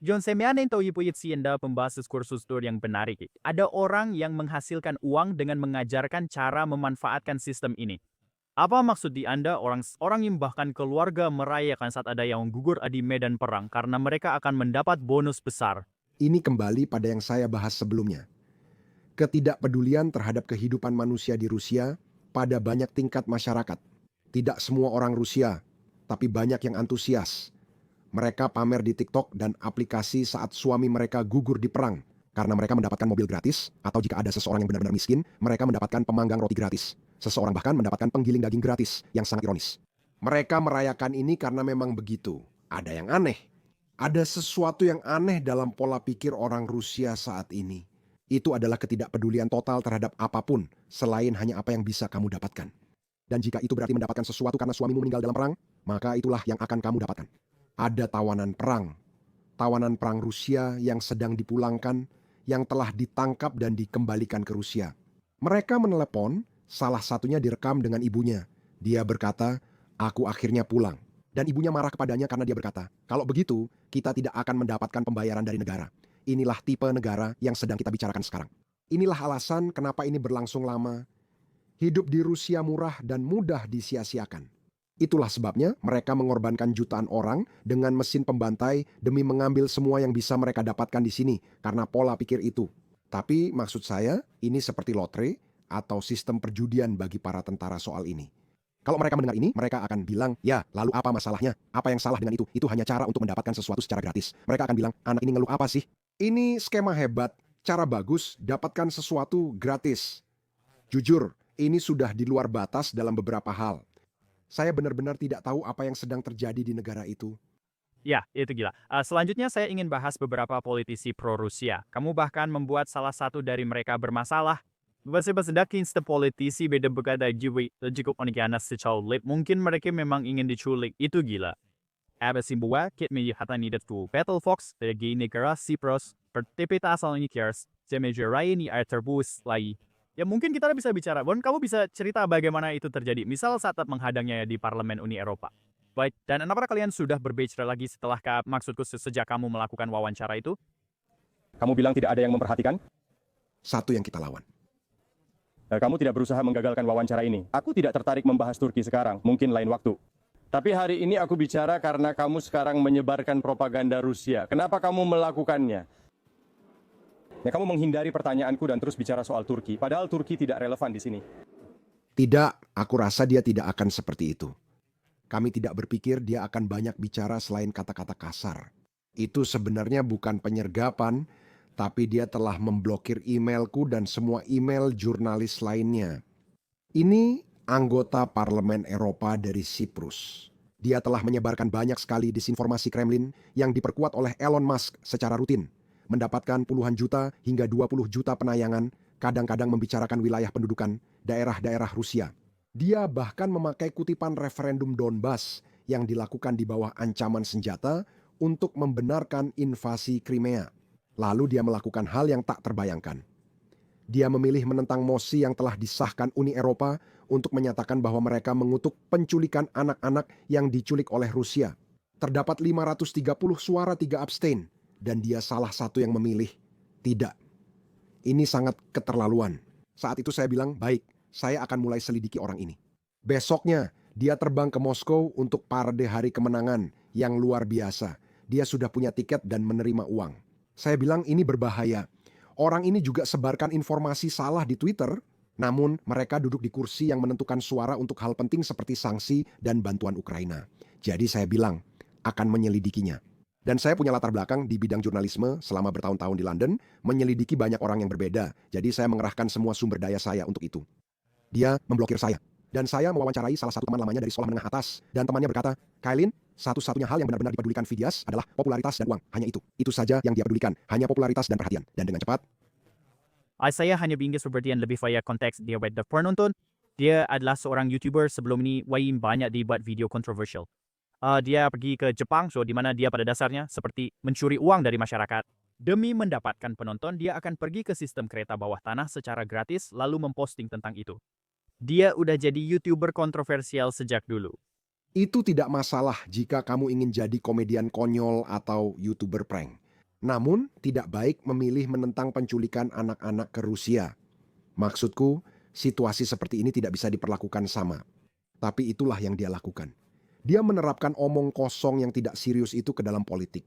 John Semyanin tahu ibu Anda pembahas kursus itu yang menarik. Ada orang yang menghasilkan uang dengan mengajarkan cara memanfaatkan sistem ini. Apa maksud di Anda orang yang bahkan keluarga merayakan saat ada yang gugur di medan perang karena mereka akan mendapat bonus besar? Ini kembali pada yang saya bahas sebelumnya. Ketidakpedulian terhadap kehidupan manusia di Rusia pada banyak tingkat masyarakat. Tidak semua orang Rusia, tapi banyak yang antusias. Mereka pamer di TikTok dan aplikasi saat suami mereka gugur di perang karena mereka mendapatkan mobil gratis, atau jika ada seseorang yang benar-benar miskin, mereka mendapatkan pemanggang roti gratis. Seseorang bahkan mendapatkan penggiling daging gratis, yang sangat ironis. Mereka merayakan ini karena memang begitu. Ada yang aneh. Ada sesuatu yang aneh dalam pola pikir orang Rusia saat ini. Itu adalah ketidakpedulian total terhadap apapun selain hanya apa yang bisa kamu dapatkan. Dan jika itu berarti mendapatkan sesuatu karena suamimu meninggal dalam perang, maka itulah yang akan kamu dapatkan. Ada tawanan perang. Tawanan perang Rusia yang sedang dipulangkan, yang telah ditangkap dan dikembalikan ke Rusia. Mereka menelepon, salah satunya direkam dengan ibunya. Dia berkata, "Aku akhirnya pulang." Dan ibunya marah kepadanya karena dia berkata, "Kalau begitu, kita tidak akan mendapatkan pembayaran dari negara." Inilah tipe negara yang sedang kita bicarakan sekarang. Inilah alasan kenapa ini berlangsung lama. Hidup di Rusia murah dan mudah disia-siakan. Itulah sebabnya mereka mengorbankan jutaan orang dengan mesin pembantai demi mengambil semua yang bisa mereka dapatkan di sini karena pola pikir itu. Tapi maksud saya, ini seperti lotre atau sistem perjudian bagi para tentara soal ini. Kalau mereka mendengar ini, mereka akan bilang, ya lalu apa masalahnya? Apa yang salah dengan itu? Itu hanya cara untuk mendapatkan sesuatu secara gratis. Mereka akan bilang, anak ini ngeluh apa sih? Ini skema hebat, cara bagus, dapatkan sesuatu gratis. Jujur, ini sudah di luar batas dalam beberapa hal. Saya benar-benar tidak tahu apa yang sedang terjadi di negara itu. Ya, itu gila. Selanjutnya saya ingin bahas beberapa politisi pro-Rusia. Kamu bahkan membuat salah satu dari mereka bermasalah. Basta-basta politisi beda berkata cukup onikana sejauh lip. Mungkin mereka memang ingin diculik. Itu gila. Abasimbuwa, kit hata nidat ku Battle Fox, tegi negara Cyprus, pertipita asal ini kiers, semejerai ni air terbus lagi. Ya mungkin kita bisa bicara, Bon, kamu bisa cerita bagaimana itu terjadi, misal saat menghadangnya di Parlemen Uni Eropa. Baik, dan apakah kalian sudah berbicara lagi setelah maksudku sejak kamu melakukan wawancara itu? Kamu bilang tidak ada yang memperhatikan? Satu yang kita lawan. Kamu tidak berusaha menggagalkan wawancara ini. Aku tidak tertarik membahas Turki sekarang, mungkin lain waktu. Tapi hari ini aku bicara karena kamu sekarang menyebarkan propaganda Rusia. Kenapa kamu melakukannya? Ya, kamu menghindari pertanyaanku dan terus bicara soal Turki, padahal Turki tidak relevan di sini. Tidak, aku rasa dia tidak akan seperti itu. Kami tidak berpikir dia akan banyak bicara selain kata-kata kasar. Itu sebenarnya bukan penyergapan, tapi dia telah memblokir emailku dan semua email jurnalis lainnya. Ini anggota Parlemen Eropa dari Siprus. Dia telah menyebarkan banyak sekali disinformasi Kremlin yang diperkuat oleh Elon Musk secara rutin, mendapatkan puluhan juta hingga 20 juta penayangan, kadang-kadang membicarakan wilayah pendudukan, daerah-daerah Rusia. Dia bahkan memakai kutipan referendum Donbas yang dilakukan di bawah ancaman senjata untuk membenarkan invasi Crimea. Lalu dia melakukan hal yang tak terbayangkan. Dia memilih menentang mosi yang telah disahkan Uni Eropa untuk menyatakan bahwa mereka mengutuk penculikan anak-anak yang diculik oleh Rusia. Terdapat 530 suara 3 abstain, dan dia salah satu yang memilih tidak. Ini sangat keterlaluan. Saat itu saya bilang, baik, saya akan mulai selidiki orang ini. Besoknya, dia terbang ke Moskow untuk parade hari kemenangan yang luar biasa. Dia sudah punya tiket dan menerima uang. Saya bilang ini berbahaya. Orang ini juga sebarkan informasi salah di Twitter, namun mereka duduk di kursi yang menentukan suara untuk hal penting seperti sanksi dan bantuan Ukraina. Jadi saya bilang, akan menyelidikinya. Dan saya punya latar belakang di bidang jurnalisme selama bertahun-tahun di London, menyelidiki banyak orang yang berbeda. Jadi saya mengerahkan semua sumber daya saya untuk itu. Dia memblokir saya. Dan saya mewawancarai salah satu teman lamanya dari sekolah menengah atas. Dan temannya berkata, Kailin, satu-satunya hal yang benar-benar dipedulikan Fidias adalah popularitas dan uang. Hanya itu. Itu saja yang dia pedulikan. Hanya popularitas dan perhatian. Dan dengan cepat, Saya hanya ingin seperti yang lebih kaya konteks dia buat penonton. Dia adalah seorang YouTuber sebelum ini banyak dibuat video kontroversial. Dia pergi ke Jepang, so di mana dia pada dasarnya seperti mencuri uang dari masyarakat. Demi mendapatkan penonton, dia akan pergi ke sistem kereta bawah tanah secara gratis lalu memposting tentang itu. Dia udah jadi YouTuber kontroversial sejak dulu. itu tidak masalah jika kamu ingin jadi komedian konyol atau YouTuber prank. Namun, tidak baik memilih menentang penculikan anak-anak ke Rusia. Maksudku, situasi seperti ini tidak bisa diperlakukan sama. Tapi itulah yang dia lakukan. Dia menerapkan omong kosong yang tidak serius itu ke dalam politik.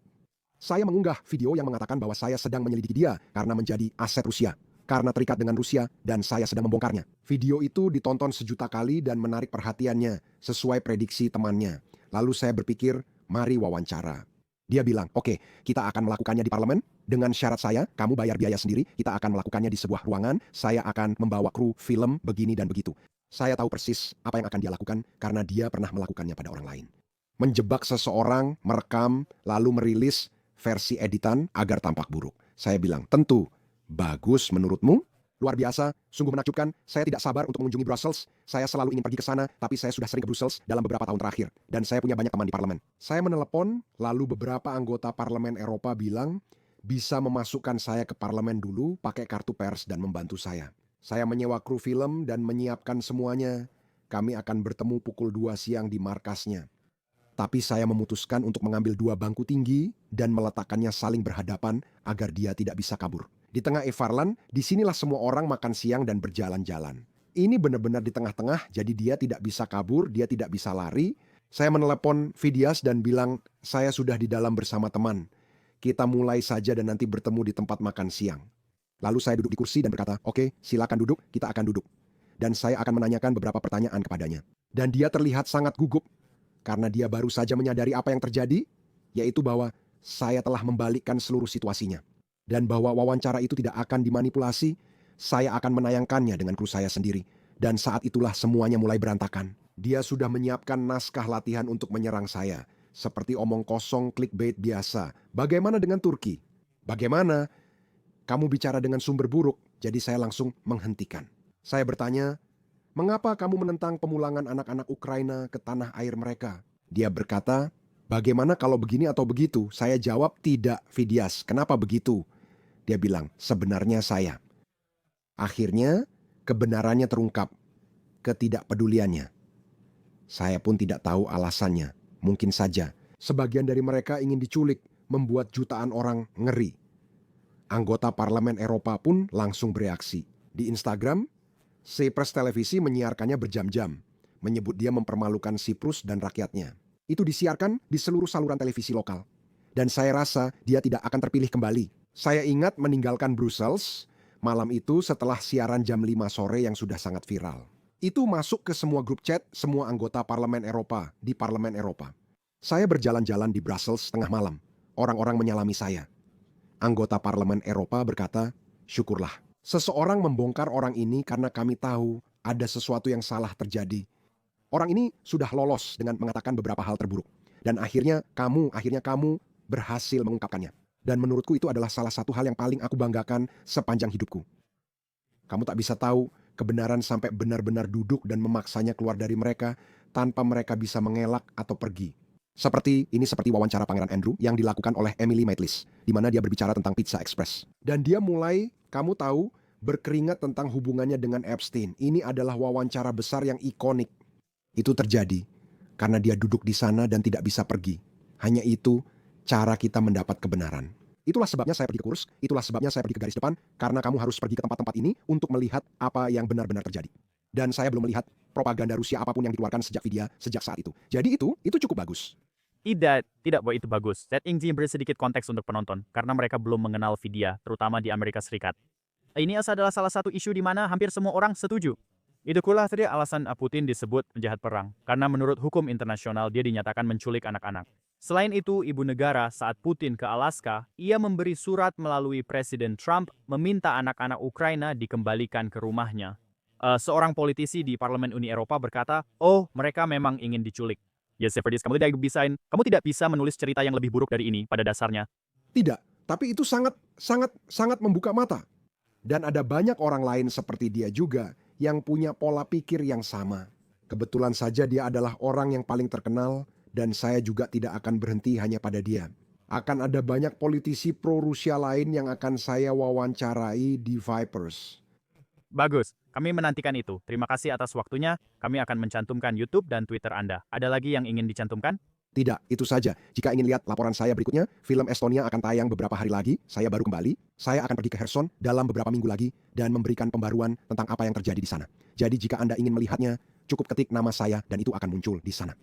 Saya mengunggah video yang mengatakan bahwa saya sedang menyelidiki dia karena menjadi aset Rusia, karena terikat dengan Rusia, dan saya sedang membongkarnya. Video itu ditonton sejuta kali dan menarik perhatiannya sesuai prediksi temannya. Lalu saya berpikir, mari wawancara. Dia bilang, oke, kita akan melakukannya di parlemen. Dengan syarat saya, kamu bayar biaya sendiri, kita akan melakukannya di sebuah ruangan, saya akan membawa kru film begini dan begitu. Saya tahu persis apa yang akan dia lakukan karena dia pernah melakukannya pada orang lain. Menjebak seseorang, merekam, lalu merilis versi editan agar tampak buruk. Saya bilang, tentu, bagus menurutmu? Luar biasa, sungguh menakjubkan, saya tidak sabar untuk mengunjungi Brussels. Saya selalu ingin pergi ke sana, tapi saya sudah sering ke Brussels dalam beberapa tahun terakhir. Dan saya punya banyak teman di parlemen. Saya menelepon, lalu beberapa anggota parlemen Eropa bilang, bisa memasukkan saya ke parlemen dulu pakai kartu pers dan membantu saya. Saya menyewa kru film dan menyiapkan semuanya. Kami akan bertemu pukul 2 siang di markasnya. Tapi saya memutuskan untuk mengambil 2 bangku tinggi dan meletakkannya saling berhadapan agar dia tidak bisa kabur. Di tengah Evarland, disinilah semua orang makan siang dan berjalan-jalan. Ini benar-benar di tengah-tengah, jadi dia tidak bisa kabur, dia tidak bisa lari. Saya menelepon Fidias dan bilang, saya sudah di dalam bersama teman. Kita mulai saja dan nanti bertemu di tempat makan siang. Lalu saya duduk di kursi dan berkata, oke, silakan duduk, kita akan duduk. Dan saya akan menanyakan beberapa pertanyaan kepadanya. Dan dia terlihat sangat gugup, karena dia baru saja menyadari apa yang terjadi, yaitu bahwa saya telah membalikkan seluruh situasinya. Dan bahwa wawancara itu tidak akan dimanipulasi, saya akan menayangkannya dengan kru saya sendiri. Dan saat itulah semuanya mulai berantakan. Dia sudah menyiapkan naskah latihan untuk menyerang saya. seperti omong kosong clickbait biasa. Bagaimana dengan Turki? Bagaimana? Kamu bicara dengan sumber buruk, jadi saya langsung menghentikan. Saya bertanya, mengapa kamu menentang pemulangan anak-anak Ukraina ke tanah air mereka? Dia berkata, bagaimana kalau begini atau begitu? Saya jawab, tidak, Fidias. Kenapa begitu? Dia bilang, sebenarnya saya. Akhirnya, kebenarannya terungkap, ketidakpeduliannya. Saya pun tidak tahu alasannya. Mungkin saja, sebagian dari mereka ingin diculik, membuat jutaan orang ngeri. Anggota Parlemen Eropa pun langsung bereaksi. Di Instagram, Cyprus Televisi menyiarkannya berjam-jam, menyebut dia mempermalukan Siprus dan rakyatnya. Itu disiarkan di seluruh saluran televisi lokal. Dan saya rasa dia tidak akan terpilih kembali. Saya ingat meninggalkan Brussels malam itu setelah siaran jam 5 sore yang sudah sangat viral. Itu masuk ke semua grup chat semua anggota Parlemen Eropa di Parlemen Eropa. Saya berjalan-jalan di Brussels tengah malam. Orang-orang menyalami saya. Anggota Parlemen Eropa berkata, syukurlah. Seseorang membongkar orang ini karena kami tahu ada sesuatu yang salah terjadi. Orang ini sudah lolos dengan mengatakan beberapa hal terburuk. Dan akhirnya kamu berhasil mengungkapkannya. Dan menurutku itu adalah salah satu hal yang paling aku banggakan sepanjang hidupku. Kamu tak bisa tahu kebenaran sampai benar-benar duduk dan memaksanya keluar dari mereka tanpa mereka bisa mengelak atau pergi. Seperti wawancara Pangeran Andrew yang dilakukan oleh Emily Maitlis, di mana dia berbicara tentang Pizza Express. Dan dia mulai, kamu tahu, berkeringat tentang hubungannya dengan Epstein. Ini adalah wawancara besar yang ikonik. Itu terjadi karena dia duduk di sana dan tidak bisa pergi. Hanya itu cara kita mendapat kebenaran. Itulah sebabnya saya pergi ke kurs, itulah sebabnya saya pergi ke garis depan, karena kamu harus pergi ke tempat-tempat ini untuk melihat apa yang benar-benar terjadi. Dan saya belum melihat propaganda Rusia apapun yang dikeluarkan sejak Vidya, sejak saat itu. Jadi itu cukup bagus. Tidak bahwa itu bagus. Set Ingji beri sedikit konteks untuk penonton, karena mereka belum mengenal Vidya, terutama di Amerika Serikat. Ini adalah salah satu isu di mana hampir semua orang setuju. Itu pula tadi alasan Putin disebut penjahat perang, karena menurut hukum internasional dia dinyatakan menculik anak-anak. Selain itu, ibu negara saat Putin ke Alaska, ia memberi surat melalui Presiden Trump meminta anak-anak Ukraina dikembalikan ke rumahnya. Seorang politisi di Parlemen Uni Eropa berkata, oh mereka memang ingin diculik. Ya Seferdis, kamu tidak bisa menulis cerita yang lebih buruk dari ini pada dasarnya. Tidak, tapi itu sangat membuka mata. Dan ada banyak orang lain seperti dia juga yang punya pola pikir yang sama. Kebetulan saja dia adalah orang yang paling terkenal dan saya juga tidak akan berhenti hanya pada dia. Akan ada banyak politisi pro-Rusia lain yang akan saya wawancarai di Vipers. Bagus, kami menantikan itu. Terima kasih atas waktunya. Kami akan mencantumkan YouTube dan Twitter Anda. Ada lagi yang ingin dicantumkan? Tidak, itu saja. Jika ingin lihat laporan saya berikutnya, film Estonia akan tayang beberapa hari lagi. Saya baru kembali. Saya akan pergi ke Kherson dalam beberapa minggu lagi dan memberikan pembaruan tentang apa yang terjadi di sana. Jadi jika Anda ingin melihatnya, cukup ketik nama saya dan itu akan muncul di sana.